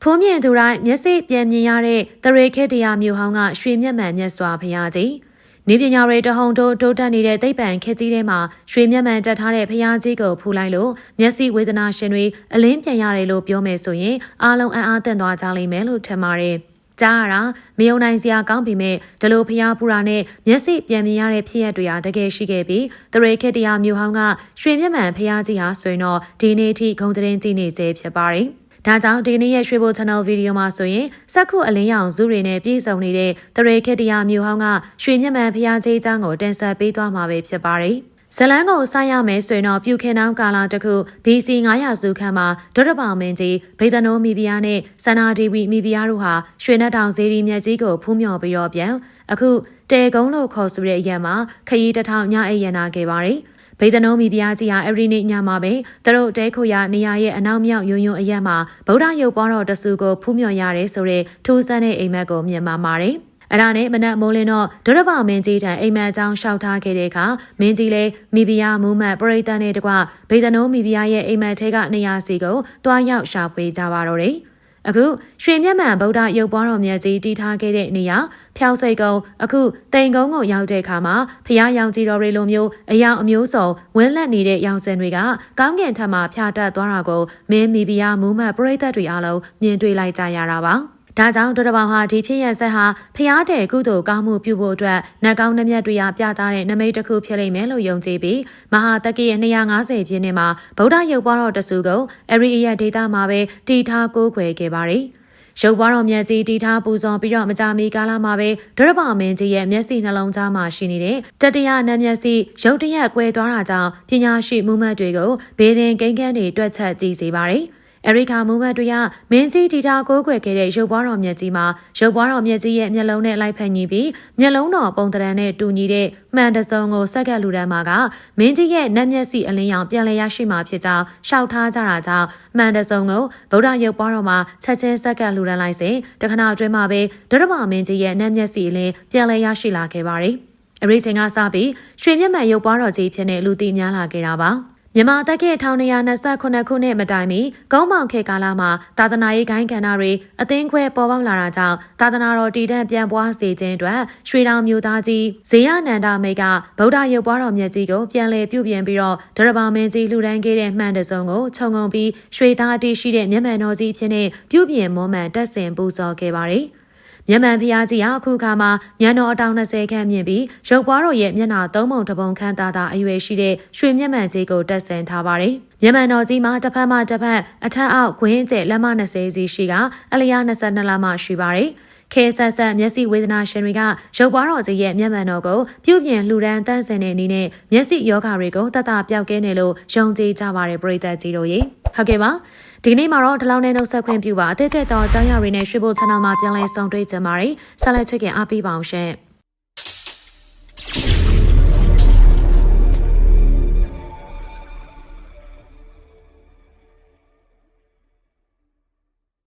ဖုံးမြင်သူတိုင်းမျက်စိပြန်မြင်ရတဲ့တရေခေတ္တရာမြို့ဟောင်းကရွှေမျက်မှန်မြတ်စွာဘုရားကြီးနေပညာတွေတဟုန်တိုးတိုးတက်နေတဲ့သိပ္ပံခေတ်ကြီးထဲမှာရွှေမျက်မှန်တက်ထားတဲ့ဘုရားကြီးကိုဖူးလိုက်လို့မျက်စိဝေဒနာရှင်တွေအလင်းပြန်ရတယ်လို့ပြောမယ်ဆိုရင်အားလုံးအံ့အားသင့်သွားကြလိမ့်မယ်လို့ထင်ပါတယ်။ကြားရတာမယုံနိုင်စရာကောင်းပေမဲ့ဒီလိုဘုရားဖူးတာနဲ့မျက်စိပြန်မြင်ရတဲ့ဖြစ်ရပ်တွေဟာတကယ်ရှိခဲ့ပြီးတရေခေတ္တရာမြို့ဟောင်းကရွှေမျက်မှန်ဘုရားကြီးဟာဆိုရင်တော့ဒီနေ့အထိဂုဏ်သတင်းကြီးနေစေဖြစ်ပါတယ်။ဒါကြောင့်ဒီနေ့ရဲ့ရွှေဘို channel ဗီဒီယိုမှာဆိုရင်စက္ခုအလင်းရောင်စုတွေနဲ့ပြည့်စုံနေတဲ့တရေခေတ္တရာမြို့ဟောင်းကရွှေမျက်မှန်ဘုရားကြီးအကြောင်းကိုတင်ဆက်ပေးသွားမှာပဲဖြစ်ပါတယ်။ဇလန်းကိုစရမယ်ဆိုရင်တော့ပြုခင်နောင်ကာလာတခု BC 900စုခန့်မှာဒုရပောင်မင်းကြီးဗေဒနိုးမိဖုရားနဲ့စန္နာဒီဝီမိဖုရားတို့ဟာရွှေနက်တောင်ဇေဒီမြတ်ကြီးကိုဖူးမြော်ပြီးတော့ပြန်အခုတဲကုန်းလို့ခေါ်ဆိုတဲ့အရက်မှာခရီးတစ်ထောင်ညအိပ်ရနာခဲ့ပါတယ်။ဗေဒနိုးမိဖုရားကြီးဟာအဲ့ဒီနေ့ညမှာပဲသူတို့တဲခိုရနေရာရဲ့အနောက်မြောက်ယွန်းယွန်းအရက်မှာဗုဒ္ဓရုပ်ပွားတော်တဆူကိုဖူးမြော်ရတယ်ဆိုတဲ့ထူးဆန်းတဲ့အိမ်မက်ကိုမြင်မှာပါတယ်။အဲ့ဒါနဲ့မနက်မိုးလင်းတော့ဒုရပောင်မင်းကြီးထံအိမ်မက်အကြောင်းလျှောက်ထားခဲ့တဲ့အခါမင်းကြီးလည်းမိဖုရားမူးမတ်ပရိသတ်နဲ့တကွဗေဒနိုးမိဖုရားရဲ့အိမ်မက်ထဲကနေရာစီကိုတွားရောက်ရှာဖွေကြပါတော့တယ်။အခုရွှေမျက်မှန်ဗုဒ္ဓရုပ်ပွားတော်မြတ်ကြီးတည်ထားခဲ့တဲ့နေရာဖျောက်စိတ်ကုန်းအခုတိန်ကုန်းကိုရောက်တဲ့အခါမှာဖျားရောင်ကြီးတော်တွေလိုမျိုးအယောင်အမျိုးစုံဝင်းလက်နေတဲ့ရောင်စင်တွေကကောင်းကင်ထက်မှဖြာတက်သွားတာကိုမင်းမိဖုရားမူးမတ်ပရိသတ်တွေအားလုံးမြင်တွေ့လိုက်ကြရတာပါ။ဒါကြောင့်ဒုရပောင်ဟာဒီဖြစ်ရဆက်ဟာဖျားတဲ့ကုသိုလ်ကောင်းမှုပြုဖို့အတွက်နတ်ကောင်းနှမျက်တွေပြသတဲ့နမိတ်တစ်ခုဖြစ်လိမ့်မယ်လို့ယုံကြည်ပြီးမဟာတက္ကီရဲ့250ပြည့်နှစ်မှာဗုဒ္ဓရုပ်ပွားတော်တဆူကိုအရိယဒေတာမှာပဲတည်ထားကိုးကွယ်ခဲ့ပါတယ်။ရုပ်ပွားတော်မြတ်ကြီးတည်ထားပူဇော်ပြီးတော့မကြာမီကာလမှာပဲဒုရပောင်မင်းကြီးရဲ့မျက်စိနှလုံးသားမှာရှိနေတဲ့တတိယနတ်မျက်စိရုပ်တရက်ကွဲသွားတာကြောင့်ပညာရှိမှုမှတ်တွေကိုဘေးရင်ကိန်းကန်းတွေတွက်ချက်ကြည့်စေပါတယ်။အရိကာမူမတ်တွေကမင်းကြီးတီတာကိုးကွယ်ခဲ့တဲ့ရုပ်ပွားတော်မြတ်ကြီးမှာရုပ်ပွားတော်မြတ်ကြီးရဲ့မျက်လုံးနဲ့လိုက်ဖက်ညီပြီးမျက်လုံးတော်ပုံတရံနဲ့တူညီတဲ့မှန်တစုံကိုဆက်ကပ်လူတန်းမှာကမင်းကြီးရဲ့နတ်မျက်စိအလင်းရောင်ပြန်လည်ရရှိမှာဖြစ်ကြောင်းရှောက်ထားကြတာကြောင့်မှန်တစုံကိုဗုဒ္ဓရုပ်ပွားတော်မှာချက်ချင်းဆက်ကပ်လူတန်းလိုက်စဉ်တခဏအတွင်းမှာပဲဒုရပောင်မင်းကြီးရဲ့နတ်မျက်စိအလင်းပြန်လည်ရရှိလာခဲ့ပါတယ်။အရိချင်းကစပြီးရွှေမျက်မှန်ရုပ်ပွားတော်ကြီးဖြစ်တဲ့လူသိများလာခဲ့တာပါ။မြန်မာတက္ကသိုလ်1229ခုနှစ်မတိုင်မီကုန်းမောင်ခေတ်ကာလမှာသာသနာရေးဂိုင်းကဏ္ဍတွေအသင်းခွဲပေါ်ပေါက်လာတာကြောင့်သာသနာတော်တည်တံ့ပြန်ပွားစေခြင်းအတွက်ရွှေတောင်မြို့သားကြီးဇေယနန္ဒမိတ်ကဗုဒ္ဓရုပ်ပွားတော်မြတ်ကြီးကိုပြန်လည်ပြုပြင်ပြီးတော့ဒရပောင်မင်းကြီးလှူဒန်းခဲ့တဲ့မှန်တစုံကိုခြုံငုံပြီးရွှေသားတည်ရှိတဲ့မျက်မှန်တော်ကြီးဖြစ်နေပြုပြင်မွမ်းမံတက်ဆင်ပူဇော်ခဲ့ပါတယ်။မျက်မှန်ဖျားကြီးဟာအခုခါမှာညံတော်အတောင်20ခန့်မြင့်ပြီးရုပ်ပွားတော်ရဲ့မျက်နှာ3ပုံတစ်ပုံခန့်သာအရွယ်ရှိတဲ့ရွှေမျက်မှန်ကြီးကိုတက်ဆင်ထားပါတယ်။မျက်မှန်တော်ကြီးမှာတစ်ဖက်မှတစ်ဖက်အထက်အောက်ခွင်းကျဲလက်မ20စီရှိကအလျား22လက်မရှိပါတယ်။ခဲဆက်ဆက်မျက်စိဝေဒနာရှင်တွေကရုပ်ပွားတော်ကြီးရဲ့မျက်မှန်တော်ကိုပြုပြင်လှူဒန်းတန်းဆင်တဲ့အနေနဲ့မျက်စိယောဂါတွေကိုတတ်တာပြောက်ကဲနေလို့ယုံကြည်ကြပါတယ်ပရိသတ်ကြီးတို့ရေဟုတ်ကဲ့ပါဒီကနေ့မှာတော့ဒီလောက်နဲ့နှုတ်ဆက်ခွင့်ပြုပါအသစ်ကဲ့တော့အကြောင်းအရာတွေနဲ့ရွှေဘို channel မှာပြန်လည်ဆုံတွေ့ကြပါရစေဆက်လက်ချစ်ခင်အားပေးပါအောင်ရှင်